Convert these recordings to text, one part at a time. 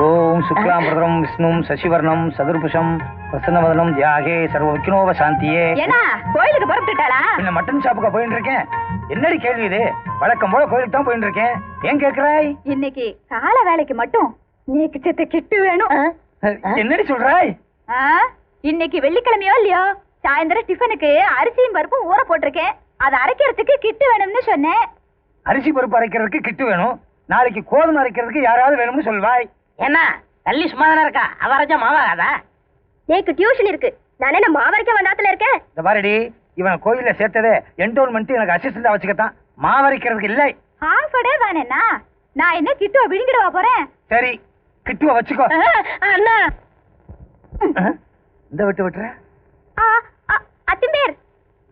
ஓம் சுக்லாம் பிரதரம் விஷ்ணும் சசிவர்ணம் சதுர்புஷம் பிரசன்னவதனம் தியாகே சர்வ விக்னோப சாந்தியே. ஏன்னா கோயிலுக்கு புறப்பட்டுட்டாளா? இந்த மட்டன் ஷாப்புக்கு போயிட்டு இருக்கேன். என்னடி கேள்வி இது? வழக்கம் போல கோயிலுக்கு தான் போயிட்டு இருக்கேன். ஏன் கேக்குறாய்? இன்னைக்கு கால வேலைக்கு மட்டும் நீக்கு செத்த கிட்டு வேணும். என்னடி சொல்றாய்? இன்னைக்கு வெள்ளிக்கிழமையோ இல்லையோ, சாயந்தரம் டிஃபனுக்கு அரிசியும் பருப்பும் ஊற போட்டிருக்கேன். அதை அரைக்கிறதுக்கு கிட்டு வேணும்னு சொன்னேன். அரிசி பருப்பு அரைக்கிறதுக்கு கிட்டு வேணும். நாளைக்கு கோதுமை அரைக்கிறதுக்கு யாராவது வேணும்னு சொல்வாய். என்ன தள்ளி சும்மா தானே இருக்கா? அவ அரைச்சா மாவாகாதா? எனக்கு டியூஷன் இருக்கு. நான் என்ன மாவரைக்க வந்தாத்துல இருக்கேன். இந்த பாருடி, இவன் கோயில்ல சேர்த்ததே என்டோன்மெண்ட் எனக்கு அசிஸ்டண்டா வச்சுக்கத்தான், மாவரைக்கிறதுக்கு இல்லை. ஹாஃப் டே தானேண்ணா. நான் என்ன கிட்டுவ விழுங்கிடவா போறேன்? சரி, கிட்டுவ வச்சுக்கோ. அண்ணா இந்த விட்டு விட்டுற அத்திம்பேர்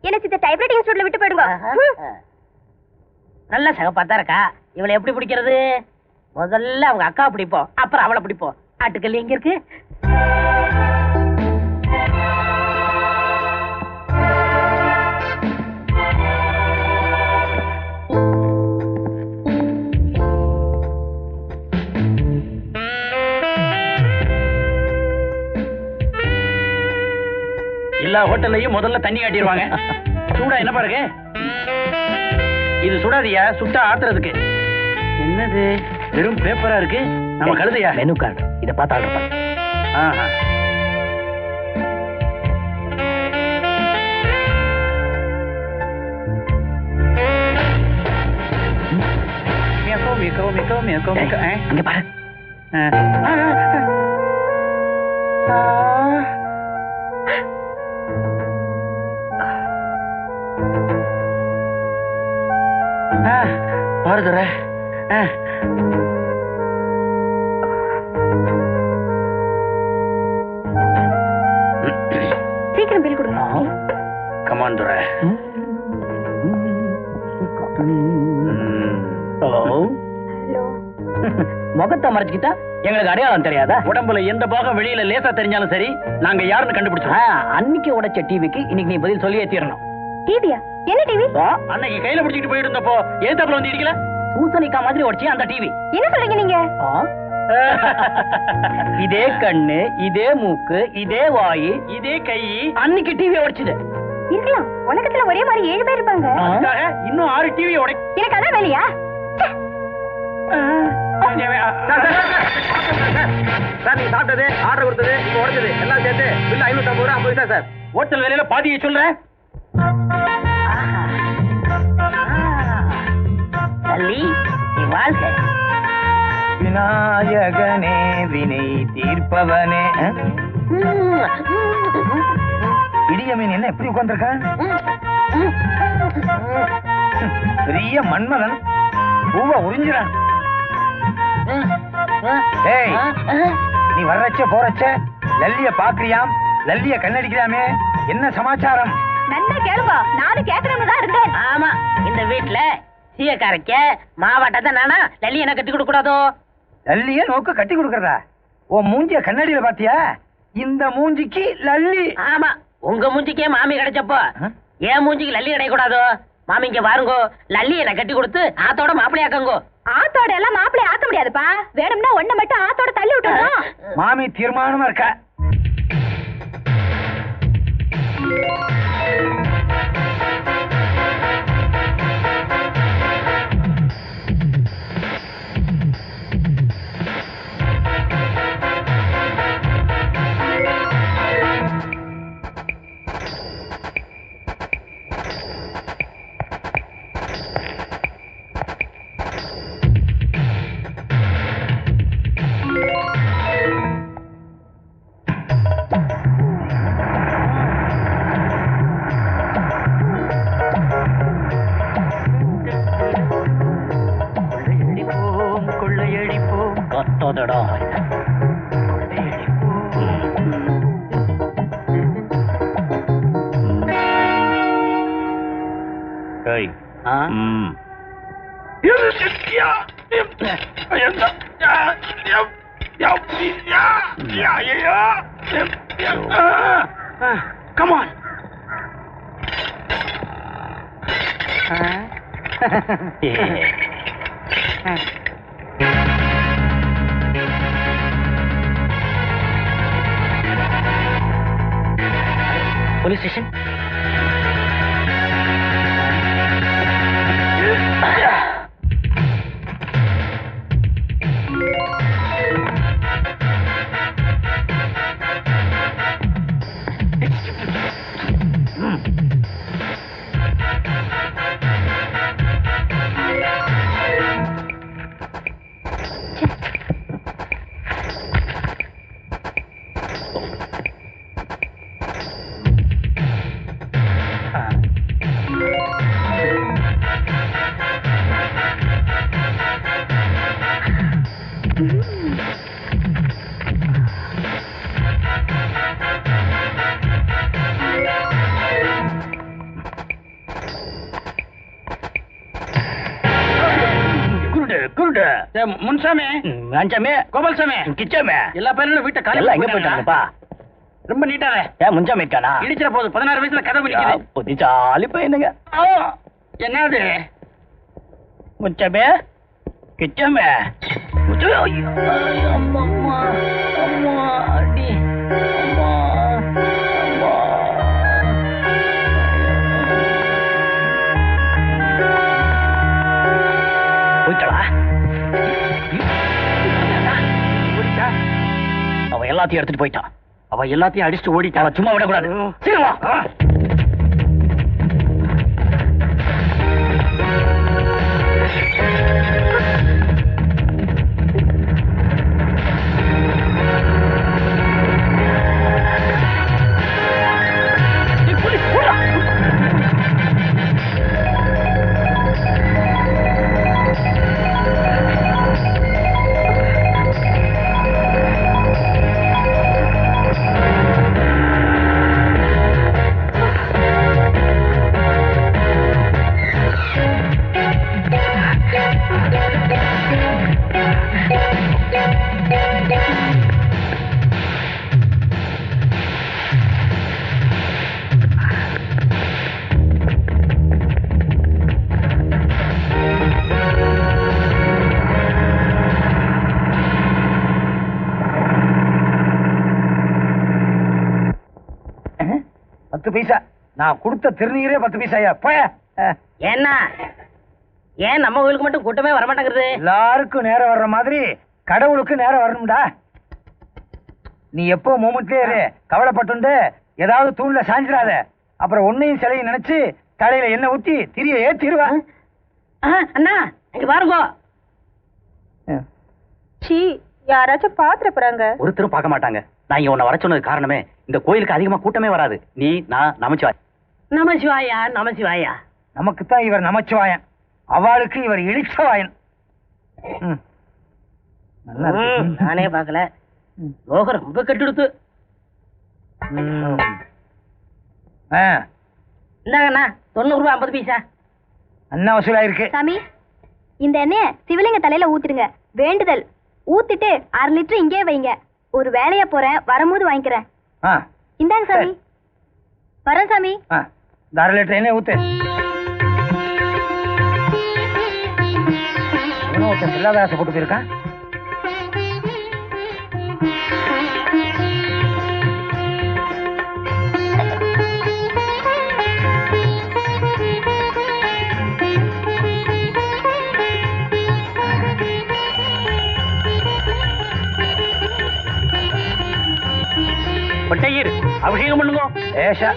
என்ன சித்த டைப்ரைட்டிங் இன்ஸ்டிடியூட்ல விட்டு போயிடுங்க. நல்ல சகப்பாத்தா இருக்கா. இவளை எப்படி பிடிக்கிறது? முதல்ல அவங்க அக்கா பிடிப்போம், அப்புறம் அவளை பிடிப்போம். ஆட்டுக்கல் எங்க இருக்கு? எல்லா ஹோட்டல்லையும் முதல்ல தண்ணி காட்டிடுவாங்க. சூடா என்ன பாருங்க. இது சுடாதியா, சுட்டா ஆத்துறதுக்கு. என்னது வெறும் பேப்பரா இருக்கு? நம்ம கழுதையா? Menu card. இதை பார்த்து ஆர்டர் பண்ணு. அங்க பாரு. பாருதுற சீக்கிரம் பில் கொடுங்க. கமான் துரை. முகத்தை மறைச்சுக்கிட்டா எங்களுக்கு அடையாளம் தெரியாதா? உடம்புல எந்த பாகம் வெளியில லேசா தெரிஞ்சாலும் சரி, நாங்க யாருன்னு கண்டுபிடிச்சோம். அன்னைக்கு உடைச்ச டிவிக்கு இன்னைக்கு நீ பதில் சொல்லியே தீரணும். டிவியா? என்ன டிவி? அன்னைக்கு கையில பிடிச்சிட்டு போயிட்டு இருந்தப்போ ஏத்தாப்புல வந்து இடிக்கல? பூசணிக்கா மாதிரி உடைச்சி அந்த டிவி. என்ன சொல்றீங்க நீங்க? இதே கண்ணு, இதே மூக்கு, இதே வாய், இதே கை. அன்னைக்கு டிவி உடைச்சது. இருக்கலாம். உலகத்துல ஒரே மாதிரி 7 பேர் இருப்பாங்க. இன்னும் 6 டிவி உடை. எனக்கு அதான் வேலையா? சார், நீங்க சாப்பிட்டது, ஆர்டர் கொடுத்தது, நீங்க உடைச்சது எல்லாம் சேர்த்து பில் 550 ரூபா 50 சார். ஹோட்டல் வேலையில பாதியை சொல்றேன். விநாயகனே வினை தீர்ப்பவனே. இடியமீன் என்ன எப்படி உட்கார்ந்திருக்கான்? பெரிய மன்மதன் பூவ உறிஞ்சிறான். டேய், நீ வர்றச்ச போறச்ச லல்லிய பாக்குறியாம், லல்லிய கண்ணடிக்கிறாமே, என்ன சமாச்சாரம்? நல்லா கேளுங்க. நானும் கேட்கணும்னு தான் இருந்தேன். ஆமா, இந்த வீட்டுல சீயக்காரைக்க மாவாட்டத்தை நானா லல்லி என்ன கட்டி கொடுக்க கூடாதோ? லல்லிய நோக்கு கட்டி கொடுக்கறதா? உன் மூஞ்சிய கண்ணாடியில பாத்தியா? இந்த மூஞ்சிக்கு லல்லி. ஆமா, உங்க மூஞ்சிக்கே மாமி கிடைச்சப்போ ஏன் மூஞ்சிக்கு லல்லி கிடைக்க கூடாதோ? மாமி இங்க பாருங்கோ, லல்லி என்ன கட்டி கொடுத்து ஆத்தோட மாப்பிளையாக்கங்கோ. ஆத்தோட எல்லாம் மாப்பிளைய ஆக்க முடியாதுப்பா. வேணும்னா ஒண்ணு மட்டும் ஆத்தோட தள்ளி விட்டுறோம். மாமி தீர்மானமா இருக்கா? Come on. Police station. Munsami, Anjami, Gopalsami, Kichami, எல்லா பேரும் வீட்டை காலி எல்லாம் எங்க போயிட்டாங்கப்பா? ரொம்ப நீட்டாவே. ஏன் முன்சாமி இருக்கானா? இடிச்சிட போகுது. 16 வயசுல கதவு நிக்குது. புத்திசாலி பையனுங்க. என்னது முன்சாமி, கிச்சாமி, அம்மா அம்மா அடி அம்மா அம்மா. போயிட்டா? அவ எல்லாத்தையும் எடுத்துட்டு போயிட்டான். அவ எல்லாத்தையும் அடிச்சுட்டு ஓடிட்டான். சும்மா விடக்கூடாது. சீக்கிரம் வா. பைசா நான் கொடுத்த திருநீரே 10 பைசாயா? போய. ஏன்னா ஏன் நம்ம கோயிலுக்கு மட்டும் கூட்டமே வர மாட்டேங்கிறது? எல்லாருக்கும் நேரம் வர்ற மாதிரி கடவுளுக்கு நேரம் வரணும்டா. நீ எப்போ மூமெண்ட்லயே இரு. கவலைப்பட்டு ஏதாவது தூண்ல சாஞ்சிடாத. அப்புறம் ஒன்னையும் சிலையும் நினைச்சு தலையில எண்ணெய் ஊத்தி திரிய ஏத்திடுவா. அண்ணா இங்க பாருங்க. சீ, யாராச்சும் பாத்துற போறாங்க? ஒருத்தரும் பார்க்க மாட்டாங்க. நான் இங்க உன்னை வர சொன்னது காரணமே இந்த கோயிலுக்கு அதிகமா கூட்டமே வராது. நீ நான் நமச்சிவாய். நமச்சிவாயா நமச்சிவாயா. நமக்குத்தான் இவர் நமச்சிவாயன், அவளுக்கு இவர் இழிச்சவாயன். நானே பார்க்கல. லோகம் ரொம்ப கெட்டுடுத்து. இந்தாங்கண்ணா 90 ரூபாய் 50 பைசா. அண்ணா வசூலா இருக்கு. சாமி, இந்த எண்ணெய சிவலிங்க தலையில ஊத்திடுங்க. வேண்டுதல் ஊத்திட்டு 1/2 லிட்டர் இங்கே வைங்க. ஒரு வேலையா போறேன், வரும்போது வாங்கிக்கிறேன். இந்தாங்க சாமி. வரேன் சாமி. 1/2 லிட்டர் எண்ணெய் ஊத்து. இல்லாத ஆசை போட்டு போயிருக்கான். அபிஷேகம் பண்ணுங்க. ஏஷா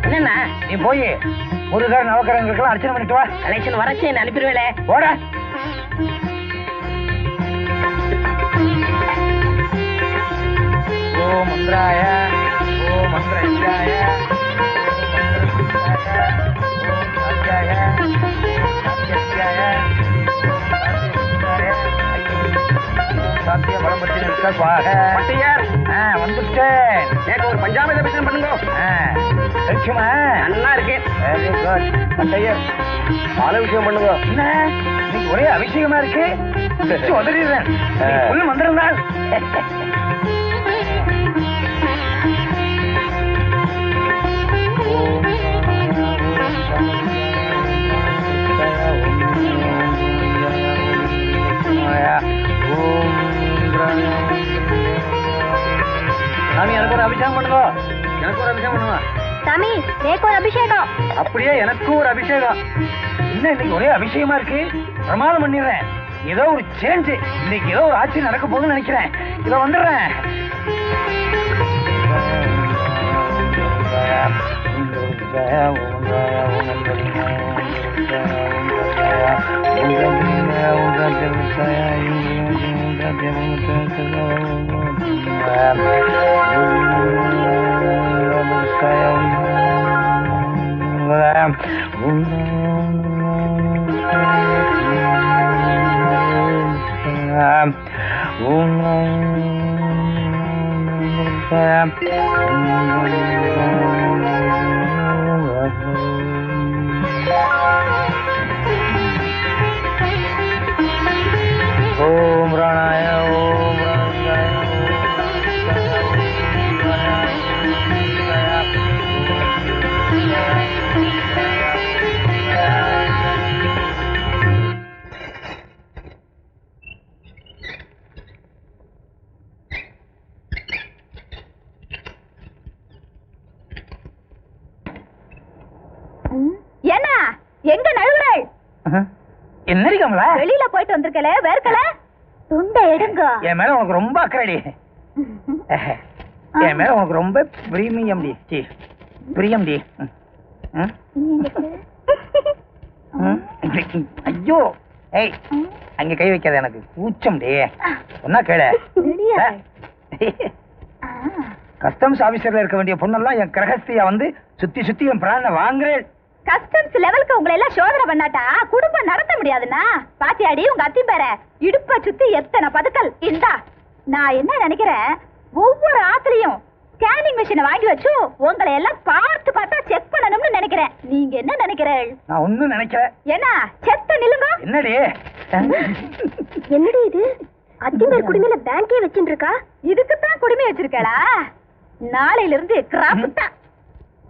என்னண்ணா? நீ போய் முருகர் நவக்கரங்களுக்கெல்லாம் அர்ச்சனை பண்ணிட்டு வா. கலெக்ஷன் வரச்சு என்ன அனுப்பிடுவேல. போட. ஓ மந்திராய ஓ மந்திராய சாத்திய பலம்பத்தி நிற்க வந்துட்டேன். ஒரு பஞ்சாபி அபிஷேகம் பண்ணுங்க. லட்சுமா நல்லா இருக்கேன். Very good. பட்டையர் பால விஷயம் பண்ணுங்க. என்ன இன்னைக்கு ஒரே அபிஷேகமா இருக்கு. உதறிடுறேன். புல் வந்துருந்தால் ஓம் சாமி எனக்கு ஒரு அபிஷேகம் பண்ணுங்க. எனக்கு ஒரு அபிஷேகம் பண்ணுங்க. சாமி எனக்கு ஒரு அபிஷேகம். அப்படியே எனக்கும் ஒரு அபிஷேகம். என்ன இன்னைக்கு ஒரே அபிஷேகமா இருக்கு? பிரமாதம் பண்ணிடுறேன். ஏதோ ஒரு சேஞ்ச், இன்னைக்கு ஏதோ ஒரு ஆட்சி நடக்க போகுதுன்னு நினைக்கிறேன். இதை வந்துடுறேன். ஓம் பிராணாய ஓம் என்ன எங்க நழுவுறாள்? என்னடி கமலா? வெளியில போயிட்டு வந்திருக்கல, வேர்க்கல, துண்டை எடுங்க. என் மேல உனக்கு ரொம்ப அக்கறைடி. என் மேல உனக்கு ரொம்ப பிரியமியம் டி. பிரியம் டி. ஐயோ ஏய், அங்க கை வைக்காத, எனக்கு கூச்சம் டி. சொன்னா கேள. கஸ்டம்ஸ் ஆபீசர்ல இருக்க வேண்டிய பொண்ணெல்லாம் என் கிரகஸ்தியா வந்து சுத்தி சுத்தி என் பிராண வாங்குறேன். கஸ்டம்ஸ் லெவலுக்கு உங்களை எல்லாம் சோதனை பண்ணாட்டா குடும்பம் நடத்த முடியாதுன்னா பாத்தியாடி உங்க அத்தி பேர இடுப்ப சுத்தி எத்தனை பதுக்கல். இந்தா நான் என்ன நினைக்கிறேன், ஒவ்வொரு ஆத்துலயும் ஸ்கேனிங் மிஷினை வாங்கி வச்சு உங்களை எல்லாம் பார்த்து பார்த்தா செக் பண்ணணும்னு நினைக்கிறேன். நீங்க என்ன நினைக்கிறேன்? நான் ஒண்ணும் நினைக்கிறேன். என்ன செத்த நில்லுங்க. என்னடி என்னடி இது? அத்திமேல் குடுமையில பேங்கே வச்சுட்டு இருக்கா? இதுக்குத்தான் குடுமை வச்சிருக்கா? நாளையில இருந்து கிராப்டா.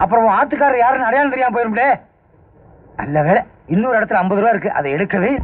அப்புறம் ஆத்துக்காரர் யாருன்னு அடையாளம் தெரியாம போயிருந்தே. நல்ல வேலை, இன்னொரு இடத்துல 50 ரூபா இருக்கு, அதை எடுக்கவே